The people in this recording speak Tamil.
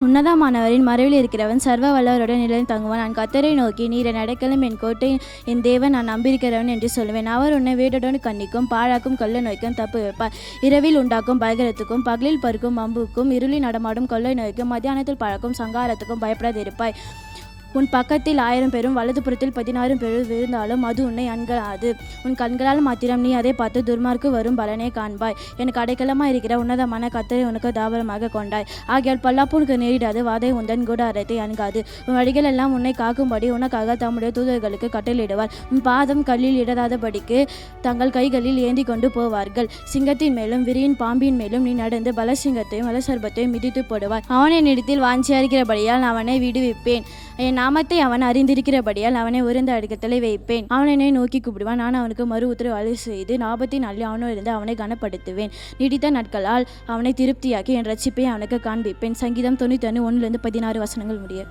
உன்னதமானவரின் மறைவில் இருக்கிறவன் சர்வ வல்லவருடன் நிலையில் தங்குவான். நான் கர்த்தரை நோக்கி, நீர் என் அடைக்கலம், என் கோட்டை, என் தேவன், நான் நம்பியிருக்கிறவன் என்று சொல்லுவேன். அவர் உன்னை வீடுடன் கண்ணிக்கும் பாழாக்கும் கொள்ளை நோய்க்கும் தப்பு வைப்பார். இரவில் உண்டாக்கும் பயங்கரத்துக்கும் பகலில் பருக்கும் அம்புக்கும் இருளில் நடமாடும் கொள்ளை நோய்க்கும் மத்தியானத்தில் பழக்கும் சங்காரத்துக்கும் பயப்படாதிருப்பாய். உன் பக்கத்தில் 1000 பேரும் வலதுபுறத்தில் 16 பேரும் விழுந்தாலும் அது உன்னை அணுகாது. உன் கண்களால் மாத்திரம் நீ அதை பார்த்து துர்மார்க்கு வரும் பலனை காண்பாய். எனக்கு அடைக்கலமாக இருக்கிற உன்னதமான கர்த்தரை உனக்கு தாபரமாக கொண்டாய். ஆகையால் பொல்லாப்பு உனக்கு நேரிடாது, வாதை உந்தன் கூடாரத்தை அணுகாது. உன் வழிகள் எல்லாம் உன்னை காக்கும்படி உனக்காக தம்முடைய தூதர்களுக்கு கட்டளையிடுவார். உன் பாதம் கல்லில் இடராதபடிக்கு தங்கள் கைகளில் ஏந்தி கொண்டு போவார்கள். சிங்கத்தின் மேலும் விரியின் பாம்பின் மேலும் நீ நடந்து பலசிங்கத்தையும் வலசர்பத்தையும் மிதித்து போடுவார். அவன் என்னிடத்தில் வாஞ்சியா இருக்கிறபடியால் நான் அவனை விடுவிப்பேன். என் நாமத்தை அவன் அறிந்திருக்கிறபடியால் அவனை உயர்ந்த இடத்தில் வைப்பேன். அவன் என்னை நோக்கி கூப்பிடுவான், நான் அவனுக்கு மறு உத்தரவு செய்து ஆபத்தின் நாளில் அவனோடு அவனை கனப்படுத்துவேன். நீடித்த நாட்களால் அவனை திருப்தியாக்கி என் ரட்சிப்பை அவனுக்கு காண்பிப்பேன். சங்கீதம் 91:1-16 வசனங்கள் முடிய.